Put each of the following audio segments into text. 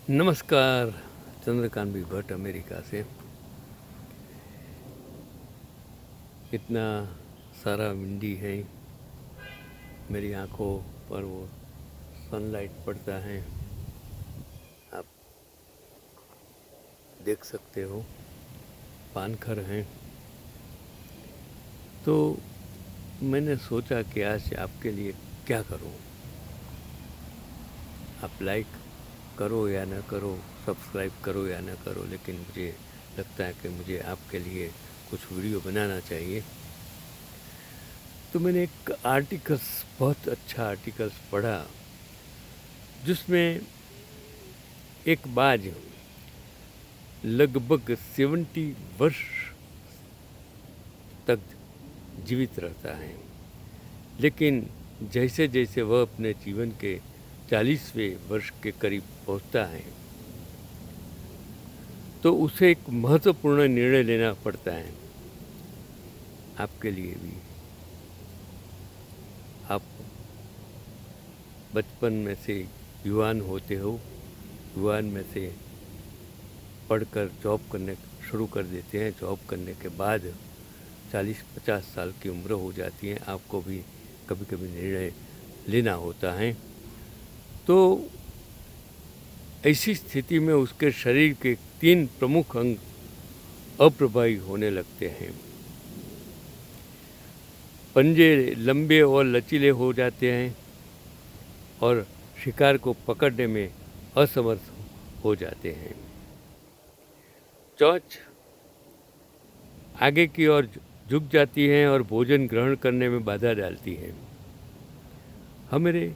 नमस्कार। चंद्रकांत भी भट्ट अमेरिका से। इतना सारा विंडी है, मेरी आंखों पर वो सनलाइट पड़ता है, आप देख सकते हो। पानखर हैं। तो मैंने सोचा कि आज आपके लिए क्या करूं। आप लाइक करो या ना करो, सब्सक्राइब करो या ना करो, लेकिन मुझे लगता है कि मुझे आपके लिए कुछ वीडियो बनाना चाहिए। तो मैंने एक आर्टिकल्स, बहुत अच्छा आर्टिकल्स पढ़ा, जिसमें एक बाज लगभग 70 वर्ष तक जीवित रहता है, लेकिन जैसे जैसे वह अपने जीवन के 40वें वर्ष के करीब पहुंचता है तो उसे एक महत्वपूर्ण निर्णय लेना पड़ता है। आपके लिए भी, आप बचपन में से युवान होते हो, युवान में से पढ़कर जॉब करने शुरू कर देते हैं। जॉब करने के बाद 40-50 साल की उम्र हो जाती है, आपको भी कभी कभी निर्णय लेना होता है। तो ऐसी स्थिति में उसके शरीर के 3 प्रमुख अंग अप्रभावी होने लगते हैं। पंजे लंबे और लचीले हो जाते हैं और शिकार को पकड़ने में असमर्थ हो जाते हैं। चोंच आगे की ओर झुक जाती हैं और भोजन ग्रहण करने में बाधा डालती हैं। हमारे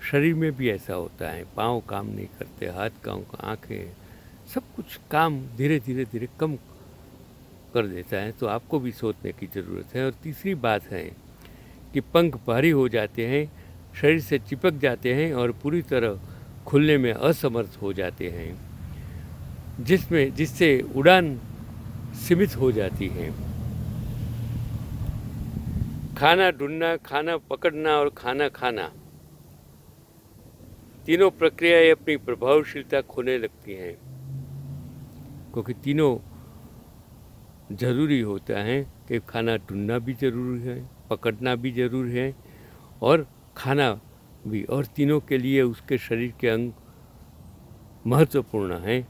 शरीर में भी ऐसा होता है, पाँव काम नहीं करते, हाथ काम, आँखें, सब कुछ काम धीरे धीरे कम कर देता है। तो आपको भी सोचने की ज़रूरत है। और तीसरी बात है कि पंख भारी हो जाते हैं, शरीर से चिपक जाते हैं और पूरी तरह खुलने में असमर्थ हो जाते हैं, जिससे उड़ान सीमित हो जाती है। खाना ढूंढना, खाना पकड़ना और खाना खाना, तीनों प्रक्रियाएं अपनी प्रभावशीलता खोने लगती हैं, क्योंकि तीनों ज़रूरी होता है कि खाना ढूंढना भी ज़रूरी है, पकड़ना भी ज़रूरी है और खाना भी। और तीनों के लिए उसके शरीर के अंग महत्वपूर्ण हैं,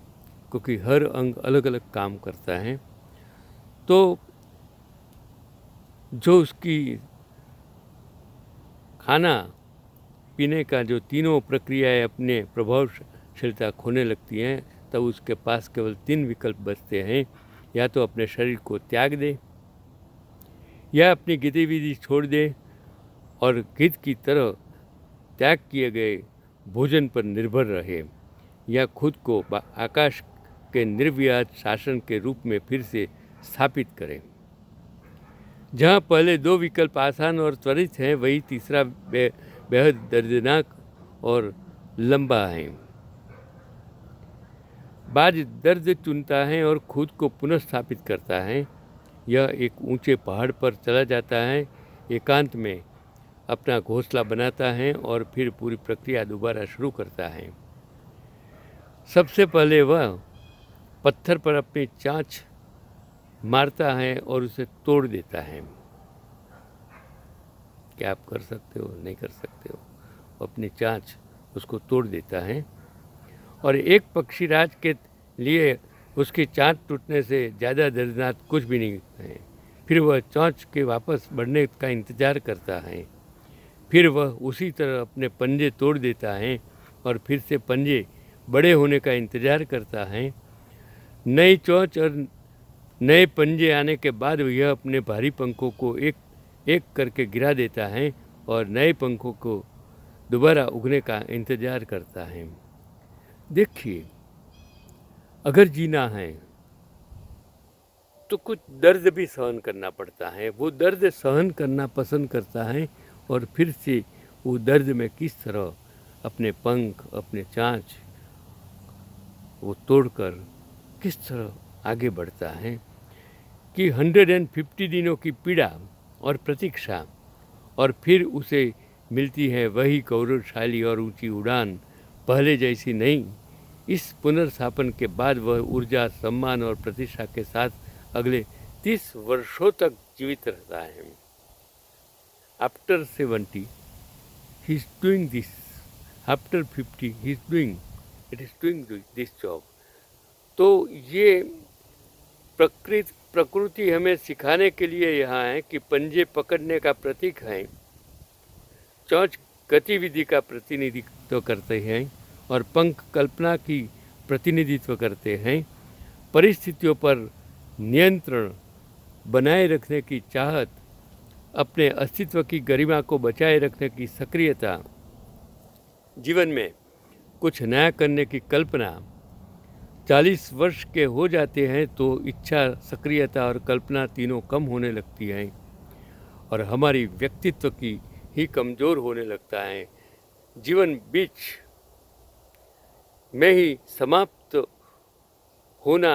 क्योंकि हर अंग अलग अलग काम करता है। तो जो उसकी खाना पीने का जो तीनों प्रक्रियाएं अपने प्रभावशीलता खोने लगती हैं, तब उसके पास केवल 3 विकल्प बचते हैं। या तो अपने शरीर को त्याग दे, या अपनी गतिविधि छोड़ दे और गिद्ध की तरह त्याग किए गए भोजन पर निर्भर रहे, या खुद को आकाश के निर्व्याज शासन के रूप में फिर से स्थापित करें। जहाँ पहले 2 विकल्प आसान और त्वरित हैं, वही तीसरा बेहद दर्दनाक और लंबा है। बाज दर्द चुनता है और खुद को पुनः स्थापित करता है। यह एक ऊंचे पहाड़ पर चला जाता है, एकांत में अपना घोंसला बनाता है और फिर पूरी प्रक्रिया दोबारा शुरू करता है। सबसे पहले वह पत्थर पर अपनी चांच मारता है और उसे तोड़ देता है। क्या आप कर सकते हो? नहीं कर सकते हो। अपनी चांच उसको तोड़ देता है। और एक पक्षीराज के लिए उसकी चांच टूटने से ज़्यादा दर्दनाक कुछ भी नहीं है। फिर वह चोंच के वापस बढ़ने का इंतज़ार करता है। फिर वह उसी तरह अपने पंजे तोड़ देता है और फिर से पंजे बड़े होने का इंतज़ार करता है। नई चोंच और नए पंजे आने के बाद यह अपने भारी पंखों को एक एक करके गिरा देता है और नए पंखों को दोबारा उगने का इंतज़ार करता है। देखिए, अगर जीना है तो कुछ दर्द भी सहन करना पड़ता है। वो दर्द सहन करना पसंद करता है और फिर से वो दर्द में किस तरह अपने पंख, अपने चांच वो तोड़कर किस तरह आगे बढ़ता है कि 150 दिनों की पीड़ा और प्रतीक्षा, और फिर उसे मिलती है वही गौरवशाली और ऊंची उड़ान, पहले जैसी नहीं, इस पुनर्स्थापन के बाद वह ऊर्जा, सम्मान और प्रतिष्ठा के साथ अगले 30 वर्षों तक जीवित रहता है। After 70 he is doing this, after 50 he is doing this job. तो ये प्रकृति हमें सिखाने के लिए यहाँ है कि पंजे पकड़ने का प्रतीक है, चोंच गतिविधि का प्रतिनिधित्व करते हैं और पंख कल्पना की प्रतिनिधित्व करते हैं। परिस्थितियों पर नियंत्रण बनाए रखने की चाहत, अपने अस्तित्व की गरिमा को बचाए रखने की सक्रियता, जीवन में कुछ नया करने की कल्पना। 40 वर्ष के हो जाते हैं तो इच्छा, सक्रियता और कल्पना तीनों कम होने लगती हैं और हमारी व्यक्तित्व की ही कमज़ोर होने लगता है। जीवन बीच में ही समाप्त होना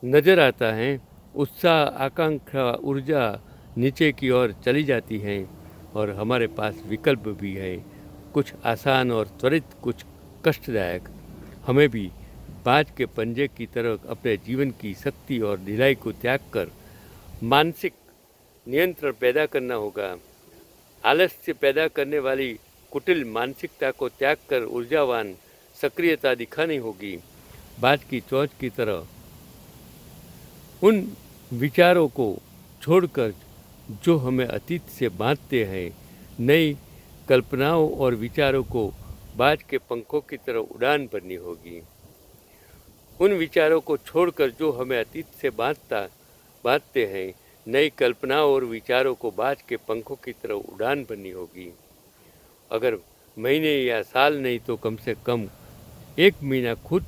नज़र आता है। उत्साह, आकांक्षा, ऊर्जा नीचे की ओर चली जाती है और हमारे पास विकल्प भी है, कुछ आसान और त्वरित, कुछ कष्टदायक। हमें भी बाज के पंजे की तरह अपने जीवन की शक्ति और ढिलाई को त्याग कर मानसिक नियंत्रण पैदा करना होगा। आलस्य पैदा करने वाली कुटिल मानसिकता को त्याग कर ऊर्जावान सक्रियता दिखानी होगी। बाज की चोंच की तरह उन विचारों को छोड़कर जो हमें अतीत से बांधते हैं, नई कल्पनाओं और विचारों को बाज के पंखों की तरह उड़ान भरनी होगी। उन विचारों को छोड़कर जो हमें अतीत से बांधते हैं, नई कल्पनाओं और विचारों को बाज के पंखों की तरह उड़ान भरनी होगी। अगर महीने या साल नहीं तो कम से कम 1 महीना खुद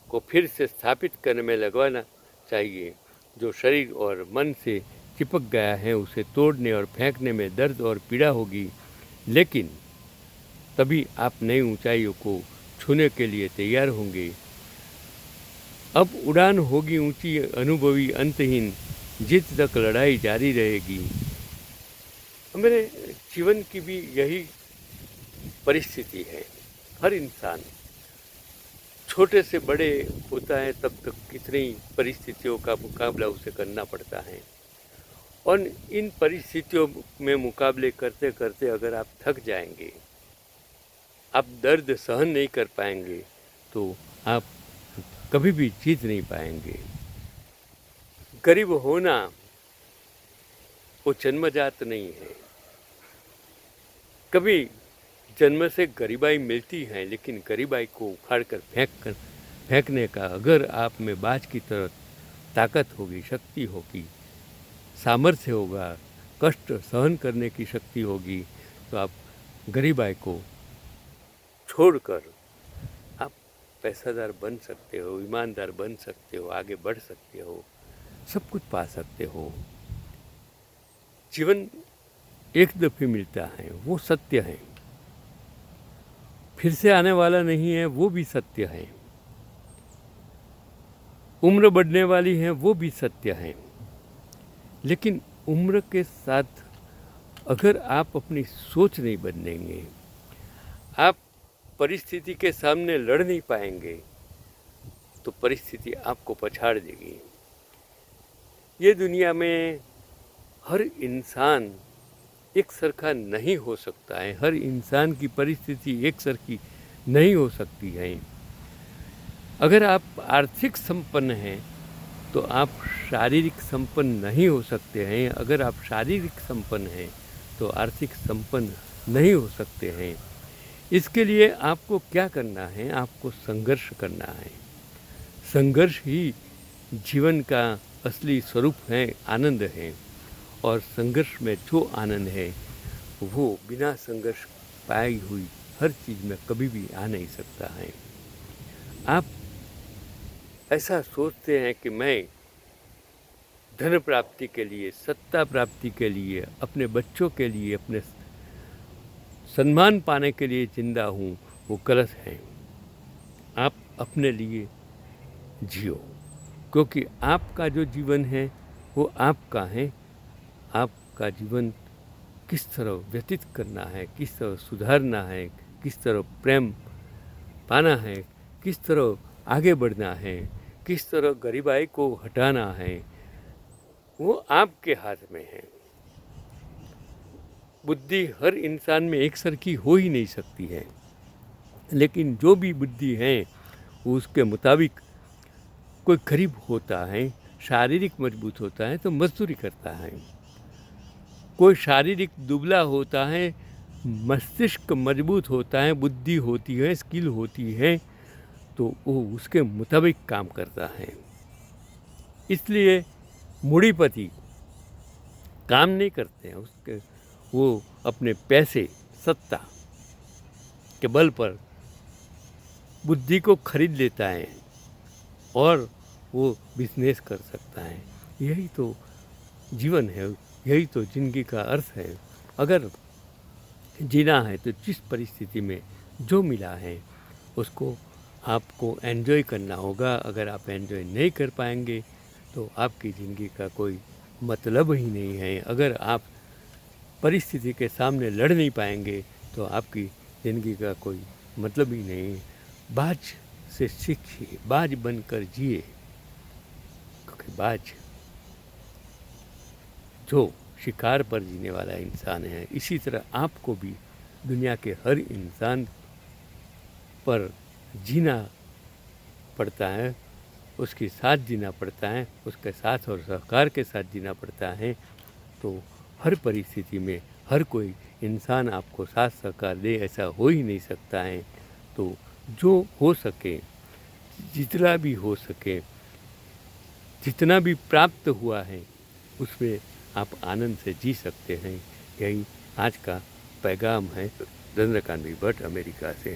को फिर से स्थापित करने में लगवाना चाहिए। जो शरीर और मन से चिपक गया है उसे तोड़ने और फेंकने में दर्द और पीड़ा होगी, लेकिन तभी आप नई ऊंचाइयों को छूने के लिए तैयार होंगे। अब उड़ान होगी ऊंची, अनुभवी, अंतहीन, जीत तक लड़ाई जारी रहेगी। मेरे जीवन की भी यही परिस्थिति है। हर इंसान छोटे से बड़े होता है तब तक कितनी परिस्थितियों का मुकाबला उसे करना पड़ता है, और इन परिस्थितियों में मुकाबले करते करते अगर आप थक जाएंगे, आप दर्द सहन नहीं कर पाएंगे, तो आप कभी भी जीत नहीं पाएंगे। गरीब होना वो जन्मजात नहीं है। कभी जन्म से गरीबाई मिलती है, लेकिन गरीबाई को उखाड़ कर फेंकने का अगर आप में बाज की तरह ताकत होगी, शक्ति होगी, सामर्थ्य होगा, कष्ट सहन करने की शक्ति होगी, तो आप गरीबाई को छोड़कर आप पैसादार बन सकते हो, ईमानदार बन सकते हो, आगे बढ़ सकते हो, सब कुछ पा सकते हो। जीवन एक दफ़े मिलता है, वो सत्य है। फिर से आने वाला नहीं है, वो भी सत्य है। उम्र बढ़ने वाली है, वो भी सत्य है। लेकिन उम्र के साथ अगर आप अपनी सोच नहीं बदलेंगे, आप परिस्थिति के सामने लड़ नहीं पाएंगे, तो परिस्थिति आपको पछाड़ देगी। ये दुनिया में हर इंसान एक सरखा नहीं हो सकता है। हर इंसान की परिस्थिति एक सरखी नहीं हो सकती है। अगर आप आर्थिक संपन्न हैं तो आप शारीरिक संपन्न नहीं हो सकते हैं। अगर आप शारीरिक संपन्न हैं तो आर्थिक संपन्न नहीं हो सकते हैं। इसके लिए आपको क्या करना है? आपको संघर्ष करना है। संघर्ष ही जीवन का असली स्वरूप है, आनंद है। और संघर्ष में जो आनंद है वो बिना संघर्ष पाई हुई हर चीज़ में कभी भी आ नहीं सकता है। आप ऐसा सोचते हैं कि मैं धन प्राप्ति के लिए, सत्ता प्राप्ति के लिए, अपने बच्चों के लिए, अपने सम्मान पाने के लिए जिंदा हूँ, वो गलत है। आप अपने लिए जियो, क्योंकि आपका जो जीवन है वो आपका है। आपका जीवन किस तरह व्यतीत करना है, किस तरह सुधारना है, किस तरह प्रेम पाना है, किस तरह आगे बढ़ना है, किस तरह गरीबाई को हटाना है, वो आपके हाथ में है। बुद्धि हर इंसान में एक सर की हो ही नहीं सकती है, लेकिन जो भी बुद्धि है वो उसके मुताबिक कोई गरीब होता है, शारीरिक मजबूत होता है तो मजदूरी करता है, कोई शारीरिक दुबला होता है, मस्तिष्क मजबूत होता है, बुद्धि होती है, स्किल होती है, तो वो उसके मुताबिक काम करता है। इसलिए मूढ़ीपति काम नहीं करते हैं, उसके वो अपने पैसे सत्ता के बल पर बुद्धि को खरीद लेता है और वो बिजनेस कर सकता है। यही तो जीवन है, यही तो ज़िंदगी का अर्थ है। अगर जीना है तो जिस परिस्थिति में जो मिला है उसको आपको एंजॉय करना होगा। अगर आप एंजॉय नहीं कर पाएंगे तो आपकी ज़िंदगी का कोई मतलब ही नहीं है। अगर आप परिस्थिति के सामने लड़ नहीं पाएंगे तो आपकी ज़िंदगी का कोई मतलब ही नहीं। बाज से सीखिए, बाज बनकर जिए, क्योंकि बाज जो शिकार पर जीने वाला इंसान है, इसी तरह आपको भी दुनिया के हर इंसान पर जीना पड़ता है, उसके साथ जीना पड़ता है, उसके साथ और सहकार के साथ जीना पड़ता है। तो हर परिस्थिति में हर कोई इंसान आपको साथ सहकार दे ऐसा हो ही नहीं सकता है। तो जो हो सके, जितना भी हो सके, जितना भी प्राप्त हुआ है उसमें आप आनंद से जी सकते हैं। यही आज का पैगाम है। चंद्रकांत भट्ट, अमेरिका से।